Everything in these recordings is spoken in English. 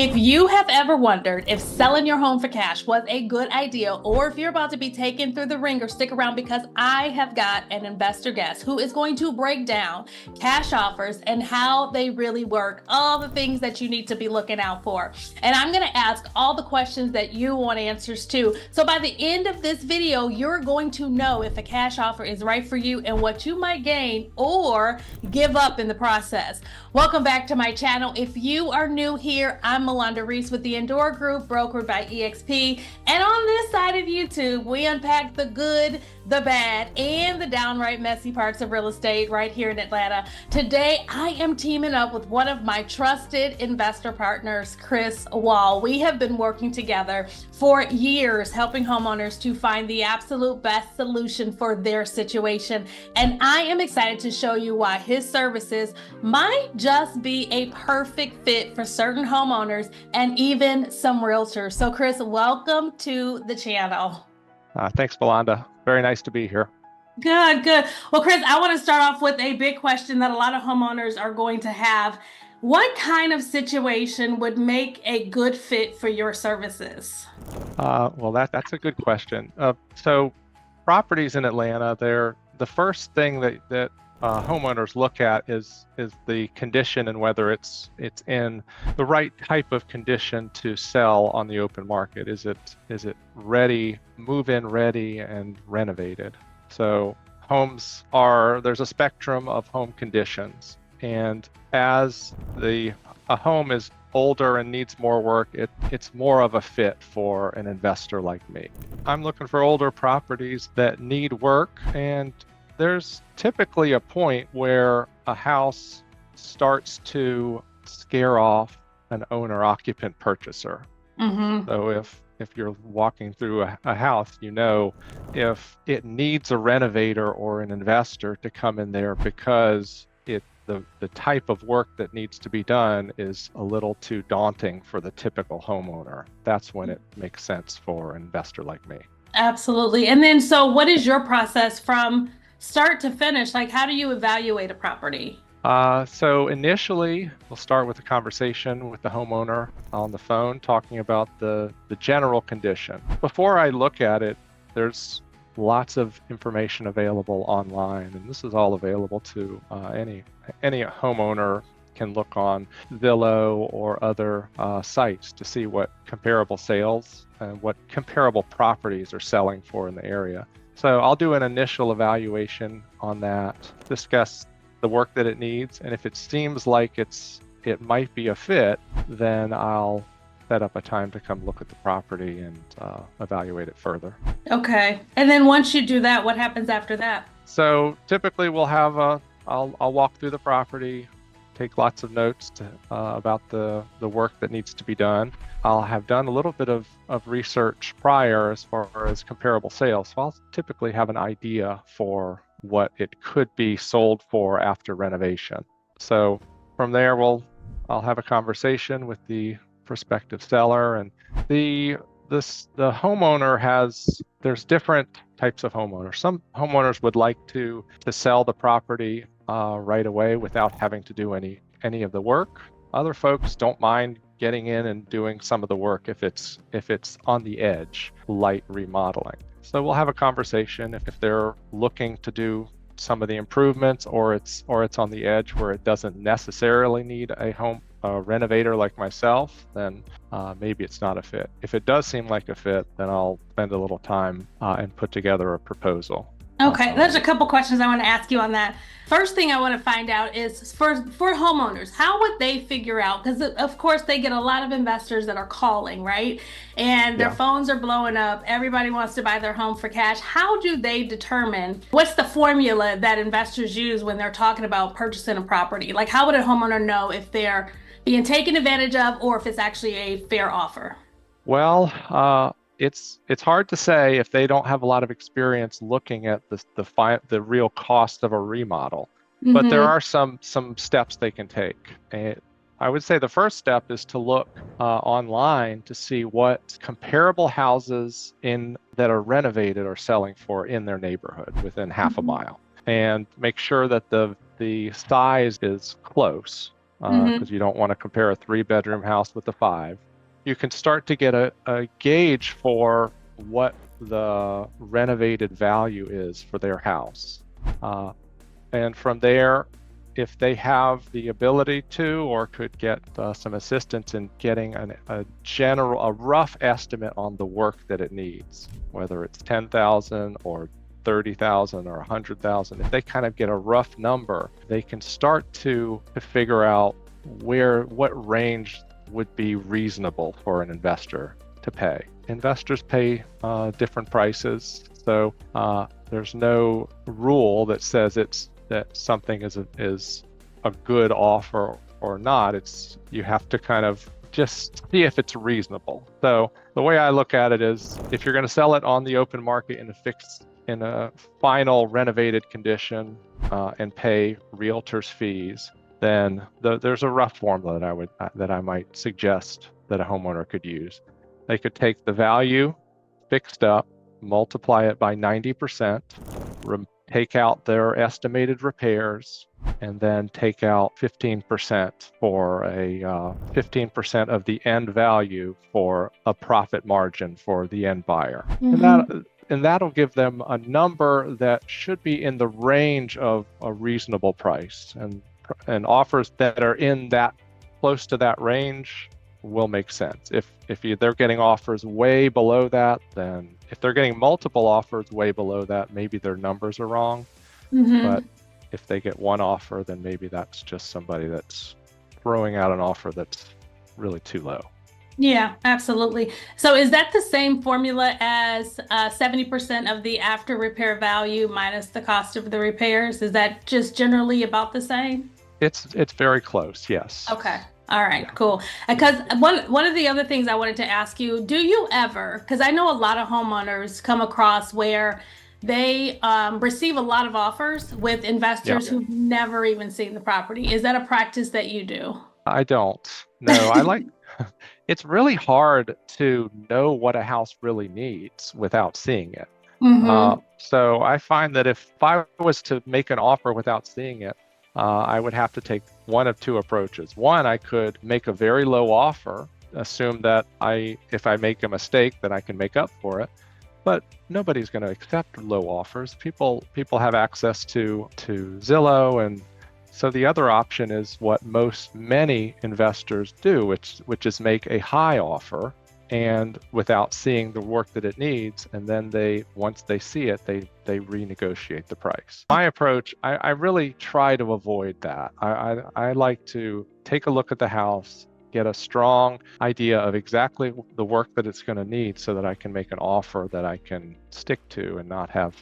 If you have ever wondered if selling your home for cash was a good idea, or if you're about to be taken through the ringer, stick around because I have got an investor guest who is going to break down cash offers and how they really work, all the things that you need to be looking out for. And I'm going to ask all the questions that you want answers to. So by the end of this video, you're going to know if a cash offer is right for you and what you might gain or give up in the process. Welcome back to my channel. If you are new here, I'm Mellanda Reese with the Endure Group, brokered by EXP. And on this side of YouTube, we unpack the good, the bad, and the downright messy parts of real estate right here in Atlanta. Today, I am teaming up with one of my trusted investor partners, Chris Wall. We have been working together for years, helping homeowners to find the absolute best solution for their situation. And I am excited to show you why his services might just be a perfect fit for certain homeowners and even some realtors. So Chris, welcome to the channel. Thanks, Mellanda. Very nice to be here. Good, good. Well, Chris, I want to start off with a big question that a lot of homeowners are going to have. What kind of situation would make a good fit for your services? Well, that's a good question. So properties in Atlanta, the first thing that homeowners look at is the condition and whether it's in the right type of condition to sell on the open market. Is it ready, move-in ready, and renovated? So there's a spectrum of home conditions, and as a home is older and needs more work, it's more of a fit for an investor like me. I'm looking for older properties that need work, and there's typically a point where a house starts to scare off an owner-occupant purchaser. Mm-hmm. So if you're walking through a house, you know if it needs a renovator or an investor to come in there because the type of work that needs to be done is a little too daunting for the typical homeowner. That's when it makes sense for an investor like me. Absolutely. And then, so what is your process from start to finish? Like, how do you evaluate a property? So initially, we'll start with a conversation with the homeowner on the phone, talking about the general condition. Before I look at it, there's lots of information available online, and this is all available to any homeowner can look on Zillow or other sites to see what comparable sales and what comparable properties are selling for in the area. So I'll do an initial evaluation on that, discuss the work that it needs, and if it seems like it might be a fit, then I'll set up a time to come look at the property and evaluate it further. Okay. And then once you do that, what happens after that? So typically we'll have I'll walk through the property, take lots of notes about the work that needs to be done. I'll have done a little bit of research prior as far as comparable sales. So I'll typically have an idea for what it could be sold for after renovation. So from there, I'll have a conversation with the prospective seller, and the homeowner there's different types of homeowners. Some homeowners would like to sell the property right away without having to do any of the work. Other folks don't mind getting in and doing some of the work if it's on the edge, light remodeling. So we'll have a conversation if they're looking to do some of the improvements, or it's on the edge where it doesn't necessarily need a renovator like myself, then maybe it's not a fit. If it does seem like a fit, then I'll spend a little time and put together a proposal. Okay, there's a couple questions I want to ask you on that. First thing I want to find out is for homeowners, how would they figure out? Because of course they get a lot of investors that are calling, right? And their phones are blowing up. Everybody wants to buy their home for cash. How do they determine what's the formula that investors use when they're talking about purchasing a property? Like, how would a homeowner know if they're being taken advantage of or if it's actually a fair offer? Well, it's hard to say if they don't have a lot of experience looking at the real cost of a remodel. Mm-hmm. But there are some steps they can take. And I would say the first step is to look online to see what comparable houses that are renovated are selling for in their neighborhood within half a mile, and make sure that the size is close. because you don't want to compare a 3-bedroom house with a 5. You can start to get a gauge for what the renovated value is for their house. And from there, if they have the ability to or could get some assistance in getting a rough estimate on the work that it needs, whether it's 10,000 or 30,000 or 100,000, if they kind of get a rough number, they can start to figure out what range would be reasonable for an investor to pay. Investors pay different prices, so there's no rule that says that something is a good offer or not. You have to kind of just see if it's reasonable. So the way I look at it is, if you're going to sell it on the open market in a final renovated condition and pay realtors fees, then there's a rough formula that I might suggest that a homeowner could use. They could take the value fixed up, multiply it by 90%, take out their estimated repairs, and then take out 15% for 15% of the end value for a profit margin for the end buyer. And that'll give them a number that should be in the range of a reasonable price. And offers that are in that close to that range will make sense. If they're getting offers way below that, then if they're getting multiple offers way below that, maybe their numbers are wrong. But if they get one offer, then maybe that's just somebody that's throwing out an offer that's really too low. Yeah, absolutely. So is that the same formula as 70% of the after repair value minus the cost of the repairs? Is that just generally about the same? It's very close, yes. Okay. All right, cool. Because one of the other things I wanted to ask you, do you ever, because I know a lot of homeowners come across where they receive a lot of offers with investors who've never even seen the property. Is that a practice that you do? I don't. No, it's really hard to know what a house really needs without seeing it. So I find that if I was to make an offer without seeing it, I would have to take one of two approaches. One, I could make a very low offer, assume that if I make a mistake, then I can make up for it. But nobody's going to accept low offers. People have access to Zillow, and so the other option is what many investors do, which is make a high offer, and without seeing the work that it needs, and then once they see it, they renegotiate the price. My approach, I really try to avoid that. I like to take a look at the house, get a strong idea of exactly the work that it's going to need, so that I can make an offer that I can stick to and not have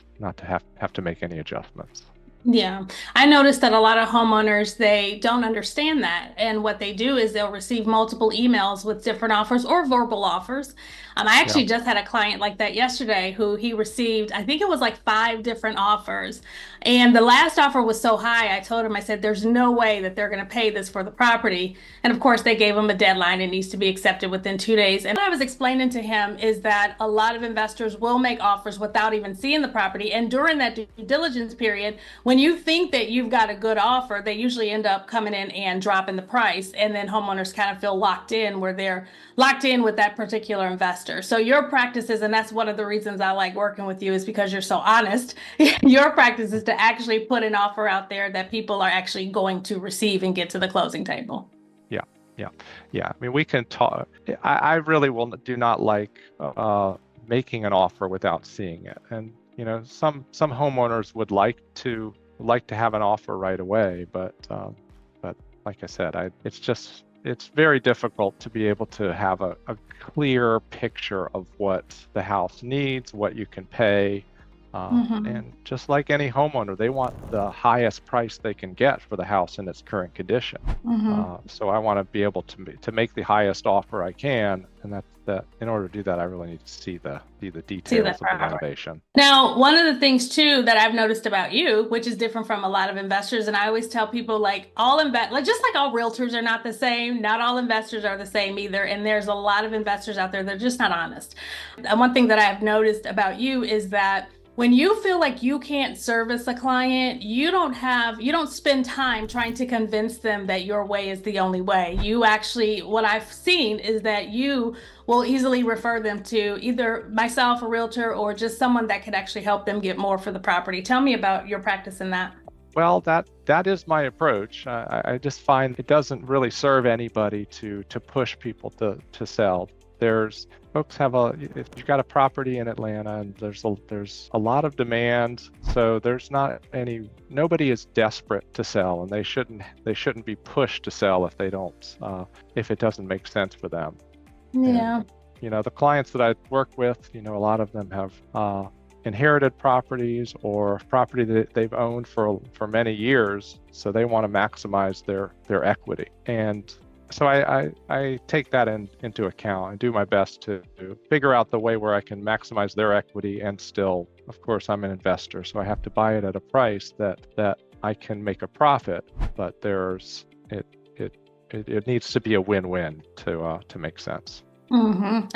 to make any adjustments. Yeah, I noticed that a lot of homeowners, they don't understand that. And what they do is they'll receive multiple emails with different offers or verbal offers. I actually just had a client like that yesterday who he received, I think it was like 5 different offers. And the last offer was so high, I told him, I said, there's no way that they're going to pay this for the property. And of course, they gave him a deadline. It needs to be accepted within 2 days. And what I was explaining to him is that a lot of investors will make offers without even seeing the property. And during that due diligence period, when you think that you've got a good offer, they usually end up coming in and dropping the price. And then homeowners kind of feel locked in, where they're locked in with that particular investor. So your practices, and that's one of the reasons I like working with you, is because you're so honest. Your practice is to actually put an offer out there that people are actually going to receive and get to the closing table. Yeah. I mean, we can talk. I really do not like making an offer without seeing it. And some homeowners would like to have an offer right away, but like I said, it's very difficult to be able to have a clear picture of what the house needs, what you can pay. And just like any homeowner, they want the highest price they can get for the house in its current condition. So I want to be able to make the highest offer I can, and that in order to do that, I really need to see the details of the renovation. Now, one of the things too that I've noticed about you, which is different from a lot of investors, and I always tell people, just like all realtors are not the same, not all investors are the same either, and there's a lot of investors out there that are just not honest. And one thing that I've noticed about you is that When you feel like you can't service a client, you don't spend time trying to convince them that your way is the only way. You actually, what I've seen is that you will easily refer them to either myself, a realtor, or just someone that could actually help them get more for the property. Tell me about your practice in that. Well, that is my approach. I just find it doesn't really serve anybody to push people to sell. There's folks have if you've got a property in Atlanta and there's a lot of demand, so there's nobody is desperate to sell, and they shouldn't be pushed to sell if it doesn't make sense for them. Yeah. And, the clients that I work with, a lot of them have inherited properties or property that they've owned for many years, so they want to maximize their equity. And so I take that into account and do my best to figure out the way where I can maximize their equity, and still, of course, I'm an investor, so I have to buy it at a price that I can make a profit. But it needs to be a win-win to make sense.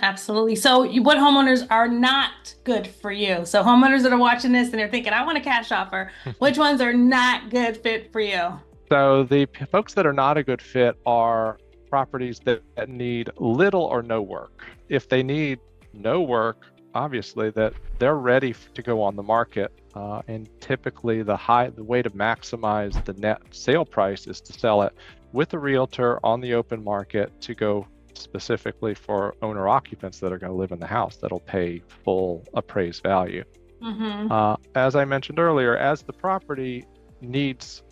Absolutely. So what homeowners are not good for you? So homeowners that are watching this and they're thinking, I want a cash offer, which ones are not good fit for you? So the folks that are not a good fit are properties that need little or no work. If they need no work, obviously that they're ready to go on the market. And typically the way to maximize the net sale price is to sell it with a realtor on the open market, to go specifically for owner occupants that are going to live in the house that'll pay full appraised value. As I mentioned earlier, as the property moves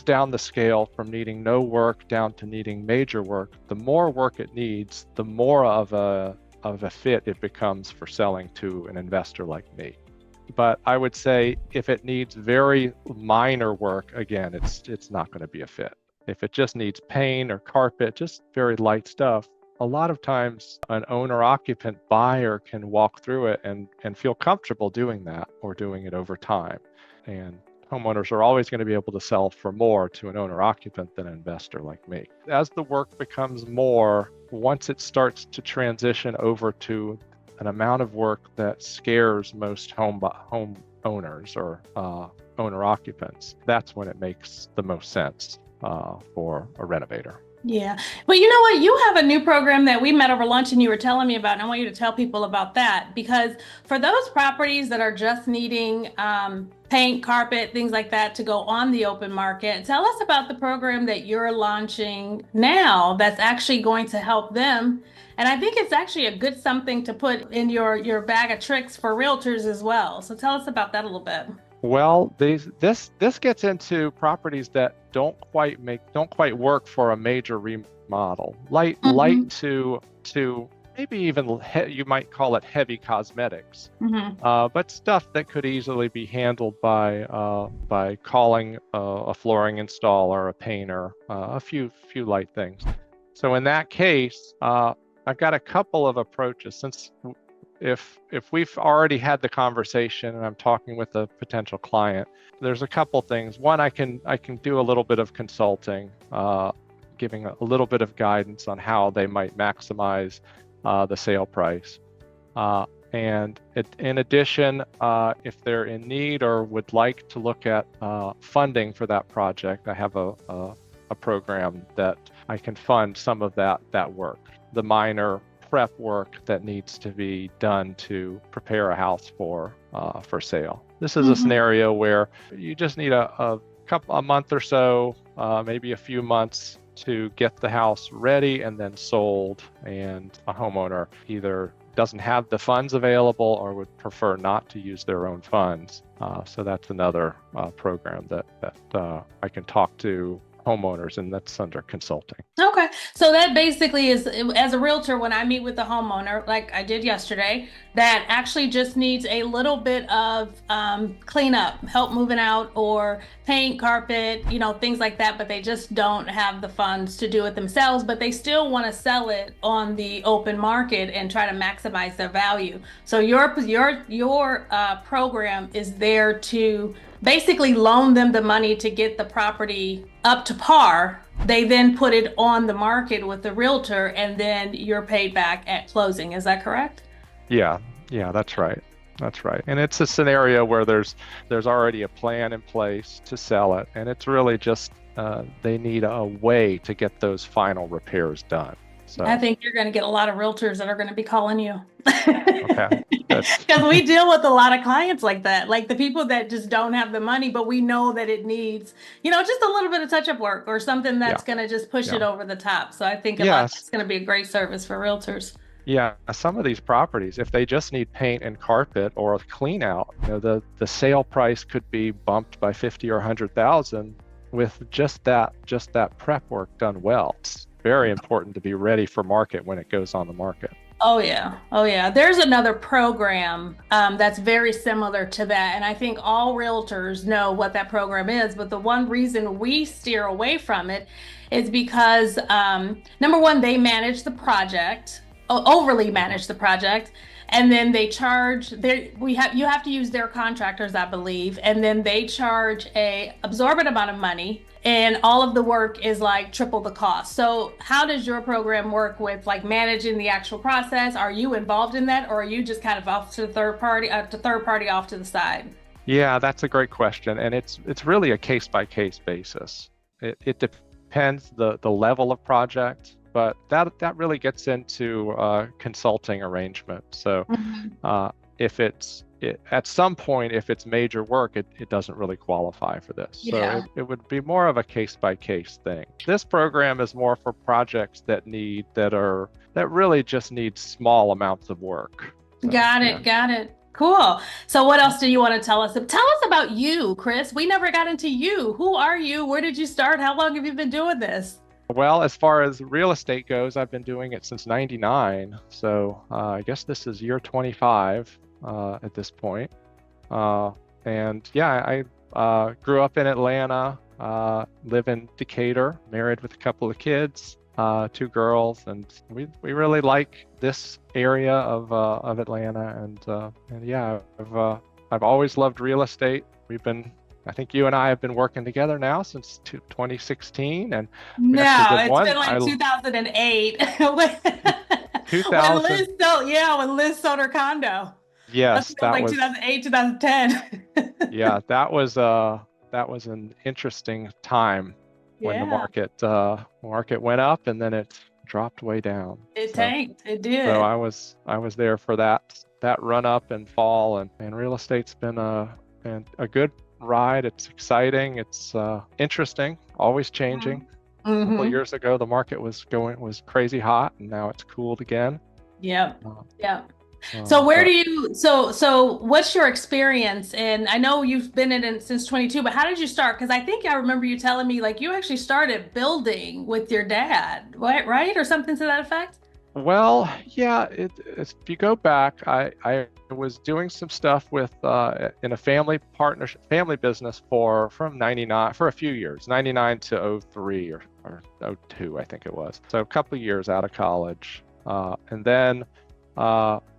down the scale from needing no work down to needing major work, the more work it needs, the more of a fit it becomes for selling to an investor like me. But I would say if it needs very minor work, again, it's not going to be a fit. If it just needs paint or carpet, just very light stuff, a lot of times an owner-occupant buyer can walk through it and feel comfortable doing that, or doing it over time. And homeowners are always going to be able to sell for more to an owner-occupant than an investor like me. As the work becomes more, once it starts to transition over to an amount of work that scares most home owners or owner-occupants, that's when it makes the most sense for a renovator. Yeah. But you know what? You have a new program that we met over lunch and you were telling me about, and I want you to tell people about that, because for those properties that are just needing paint, carpet, things like that to go on the open market, tell us about the program that you're launching now that's actually going to help them. And I think it's actually a good something to put in your bag of tricks for realtors as well. So tell us about that a little bit. Well, this gets into properties that don't quite work for a major remodel. Light to maybe even you might call it heavy cosmetics, but stuff that could easily be handled by calling a flooring installer, a painter, a few light things. So in that case, I've got a couple of approaches. Since if we've already had the conversation and I'm talking with a potential client, there's a couple things. One, I can do a little bit of consulting, giving a little bit of guidance on how they might maximize the sale price. And in addition, if they're in need or would like to look at funding for that project, I have a program that I can fund some of that work, the minor prep work that needs to be done to prepare a house for sale. This is a scenario where you just need a month or so, maybe a few months to get the house ready and then sold, and a homeowner either doesn't have the funds available or would prefer not to use their own funds. So that's another program that I can talk to homeowners, and that's under consulting. Okay. So that basically is, as a realtor, when I meet with a homeowner, like I did yesterday, that actually just needs a little bit of cleanup, help moving out, or paint, carpet, things like that, but they just don't have the funds to do it themselves, but they still want to sell it on the open market and try to maximize their value. So your program is there to basically loan them the money to get the property up to par. They then put it on the market with the realtor, and then you're paid back at closing. Is that correct? Yeah, that's right. That's right. And it's a scenario where there's already a plan in place to sell it, and it's really just they need a way to get those final repairs done. I So, think you're going to get a lot of realtors that are going to be calling you. okay, good. Because we deal with a lot of clients like that, like the people that just don't have the money, but we know that it needs, just a little bit of touch-up work or something Yeah, that's going to just push it yeah. over the top. So I think Yes, it's going to be a great service for realtors. yeah. Some of these properties, if they just need paint and carpet or a clean out, the sale price could be bumped by 50 or 100,000 with just that prep work done well. It's very important to be ready for market when it goes on the market. Oh yeah. Oh yeah. There's another program that's very similar to that. And I think all realtors know what that program is. But the one reason we steer away from it is because number one, they manage the project, overly manage the project. And then they charge you have to use their contractors, I believe, and then they charge a absorbent amount of money and all of the work is like triple the cost. So how does your program work with like managing the actual process? Are you involved in that or are you just kind of off to the third party off to the side? Yeah, that's a great question, and it's really a case by case basis. It depends the level of project, but that really gets into consulting arrangement. So Mhm. if at some point, if it's major work, it doesn't really qualify for this. So Yeah. it would be more of a case by case thing. This program is more for projects that really just need small amounts of work. So Got yeah. it. Got it. Cool. So what else do you want to tell us? Tell us about you, Chris. We never got into you. Who are you? Where did you start? How long have you been doing this? Well, as far as real estate goes, I've been doing it since '99. So I guess this is year 25 at this point. And yeah, I grew up in Atlanta, live in Decatur, married with a couple of kids, two girls, and we really like this area of Atlanta. And yeah, I've always loved real estate. I think you and I have been working together now since 2016, and we actually No, did it's one. been like 2008 when 2000. Liz sold her condo. Must Yes, have been that like was 2008, 2010. yeah, that was an interesting time when the Yeah, market went up and then it dropped way down. it So tanked. It so did. I was there for that run up and fall, and real estate's been a good ride. It's exciting. It's interesting. Always changing. A couple of Mm-hmm. years ago, the market was crazy hot, and now it's cooled again. Yep. Uh, Yep. So but what's your experience? And I know you've been in it since 22, but how did you start? Because I think I remember you telling me like you actually started building with your dad, right? Or something to that effect? Well, yeah, if you go back, I was doing some stuff with in a family business from 99 for a few years, 99 to '03 or '02, I think it was. So a couple of years out of college.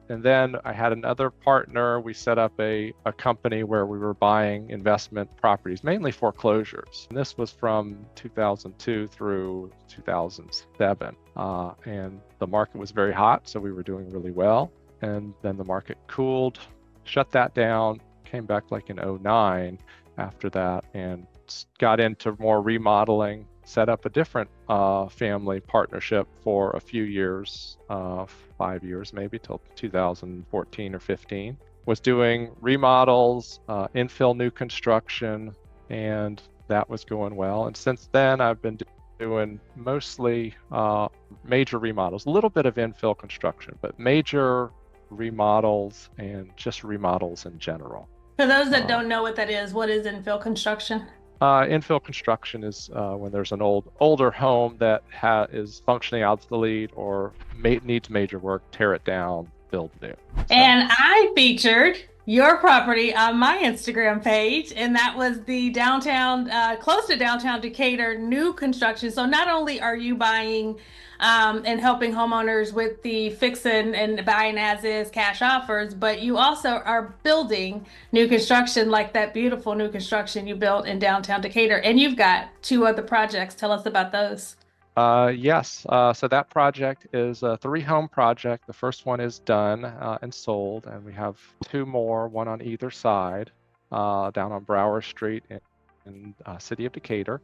And then I had another partner. We set up a company where we were buying investment properties, mainly foreclosures. And this was from 2002 through 2007. And the market was very hot, so we were doing really well. And then the market cooled, shut that down, came back like in '09 after that, and got into more remodeling, set up a different family partnership for a few years, 5 years maybe, till 2014 or 15. Was doing remodels, infill new construction, and that was going well. And since then, I've been doing mostly major remodels, a little bit of infill construction, but major remodels and just remodels in general. For those that Uh, don't know what that is, what is infill construction? Infill construction is when there's an older home that is functioning obsolete or needs major work, tear it down, build new. So And I featured your property on my Instagram page, and that was the downtown, close to downtown Decatur new construction. So not only are you buying and helping homeowners with the fixing and buying as is cash offers, but you also are building new construction like that beautiful new construction you built in downtown Decatur. And you've got two other projects. Tell us about those. Yes. So that project is a 3-home project. The first one is done and sold, and we have 2 more, one on either side, down on Brower Street in city of Decatur.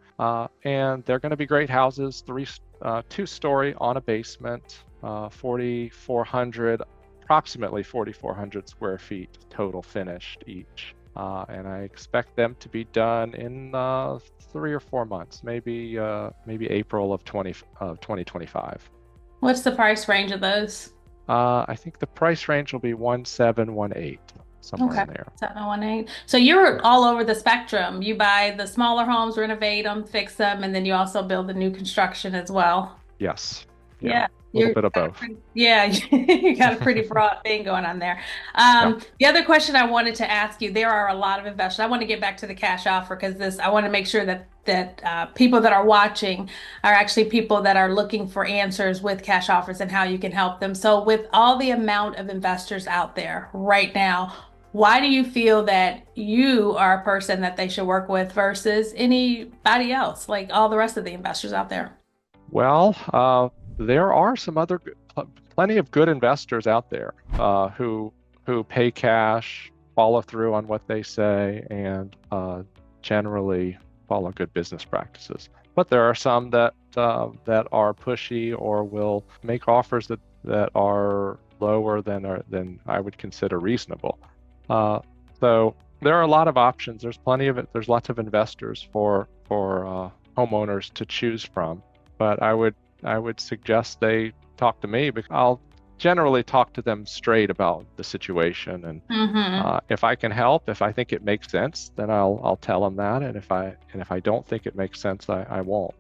And they're going to be great houses, 2-story on a basement, 4,400, approximately 4,400 square feet total finished each. And I expect them to be done in 3 or 4 months, maybe April of 2025. What's the price range of those? I think the price range will be 1,718, somewhere Okay, in there. 718. So you're all over the spectrum. You buy the smaller homes, renovate them, fix them, and then you also build the new construction as well. Yes. Yeah, A little bit of both. yeah, you got a pretty broad thing going on there. Yeah. The other question I wanted to ask you, there are a lot of investors. I want to get back to the cash offer because I want to make sure that people that are watching are actually people that are looking for answers with cash offers and how you can help them. So with all the amount of investors out there right now, why do you feel that you are a person that they should work with versus anybody else, like all the rest of the investors out there? Well, there are plenty of good investors out there who pay cash, follow through on what they say, and generally follow good business practices. But there are some that are pushy or will make offers that are lower than I would consider reasonable. So there are a lot of options. There's plenty of it. There's lots of investors for homeowners to choose from. But I would suggest they talk to me, because I'll generally talk to them straight about the situation. And if I can help, if I think it makes sense, then I'll tell them that. And if I don't think it makes sense, I won't.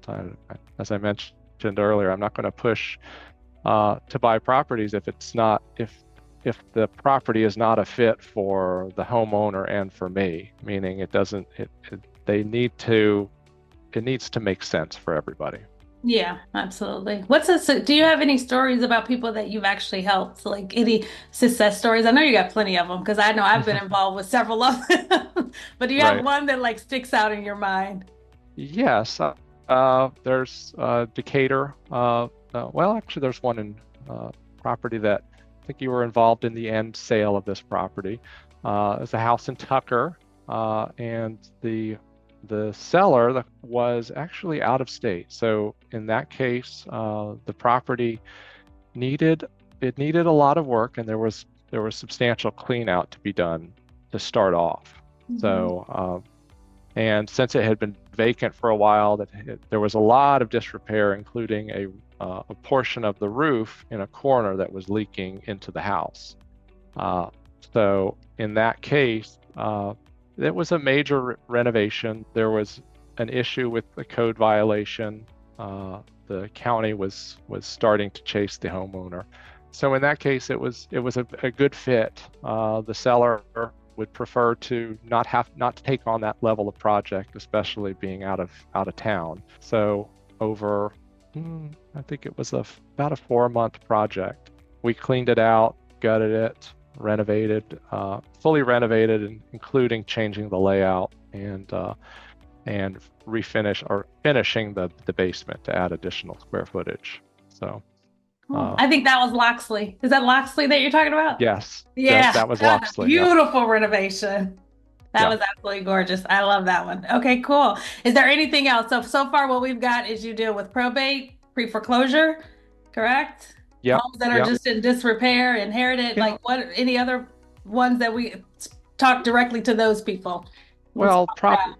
As I mentioned earlier, I'm not going to push to buy properties if the property is not a fit for the homeowner and for me, meaning it needs to make sense for everybody. Yeah, absolutely. Do you have any stories about people that you've actually helped? Like any success stories? I know you got plenty of them because I know I've been involved with several of them. But do you have Right. one that like sticks out in your mind? Yes. There's Decatur. Well, actually, there's one in property that I think you were involved in the end sale of this property. It's a house in Tucker, and the seller was actually out of state. So in that case, the property needed a lot of work, and there was substantial clean out to be done to start off. So and since it had been vacant for a while, there was a lot of disrepair, including a portion of the roof in a corner that was leaking into the house. So in that case, it was a major renovation. There was an issue with the code violation. The county was starting to chase the homeowner. So in that case, it was a good fit. The seller would prefer to not to take on that level of project, especially being out of town. So over, I think it was about a 4-month project. We cleaned it out, gutted it, renovated, fully renovated, including changing the layout and finishing the basement to add additional square footage. So I think that was Loxley. Is that Loxley that you're talking about? yes, Yeah, that was that was a Loxley. Yep. beautiful renovation. That was absolutely gorgeous. I love that one. Okay, cool. Is there anything else? So far what we've got is you deal with probate, pre-foreclosure, correct? Yep. Homes that are just in disrepair, inherited. Like what? Any other ones that we talk directly to those people? Well,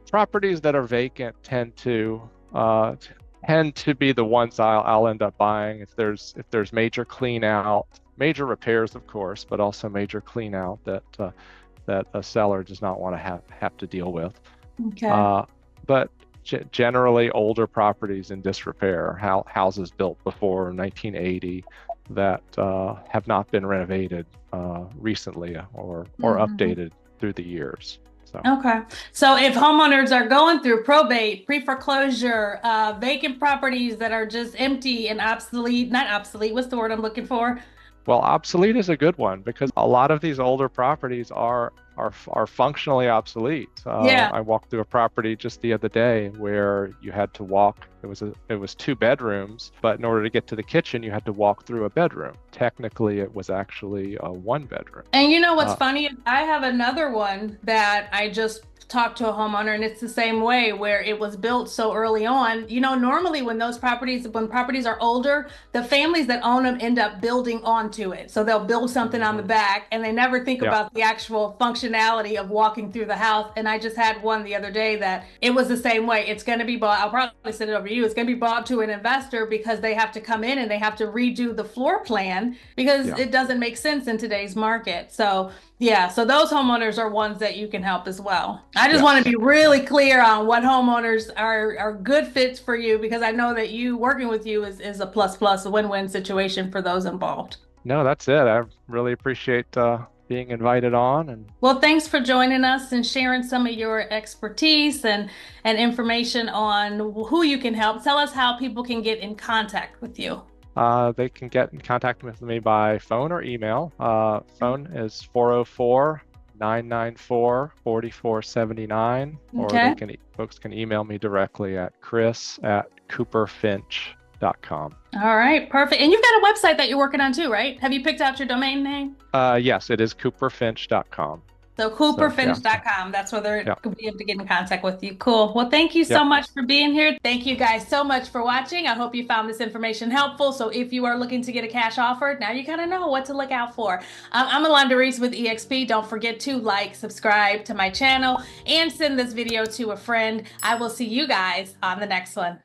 properties that are vacant tend to be the ones I'll end up buying if there's major clean out, major repairs, of course, but also major clean out that a seller does not want to have to deal with. Okay. But generally older properties in disrepair, houses built before 1980 that have not been renovated recently or updated through the years. So. Okay. So if homeowners are going through probate, pre-foreclosure, vacant properties that are just empty and obsolete, not obsolete, what's the word I'm looking for? Well, obsolete is a good one because a lot of these older properties are are functionally obsolete. Yeah. I walked through a property just the other day where you had to walk. It was 2 bedrooms, but in order to get to the kitchen, you had to walk through a bedroom. Technically, it was actually a 1 bedroom. And you know what's funny? I have another one that I just talked to a homeowner, and it's the same way, where it was built so early on. You know, normally when properties are older, the families that own them end up building onto it. So they'll build something on the back, and they never think Yeah. about the actual functionality of walking through the house. And I just had one the other day that it was the same way. It's going to be bought. I'll probably send it over to you. It's going to be bought to an investor because they have to come in and they have to redo the floor plan because Yeah. it doesn't make sense in today's market. So yeah, so those homeowners are ones that you can help as well. I just want to Yes. be really clear on what homeowners are good fits for you, because I know that you working with you is a plus a win-win situation for those involved. No, that's it. I really appreciate being invited on. And Well, thanks for joining us and sharing some of your expertise and information on who you can help. Tell us how people can get in contact with you. they can get in contact with me by phone or email. Phone is 404-994-4479, or Okay. folks can email me directly at chris@cooperfinch.com. All right, perfect. And you've got a website that you're working on too, right? Have you picked out your domain name? Yes, it is cooperfinch.com. So cooperfinch.com. That's where they're Yeah. going to be able to get in contact with you. Cool. Well, thank you so Yeah. much for being here. Thank you guys so much for watching. I hope you found this information helpful. So if you are looking to get a cash offer, now you kind of know what to look out for. I'm Mellanda Reese with EXP. Don't forget to like, subscribe to my channel, and send this video to a friend. I will see you guys on the next one.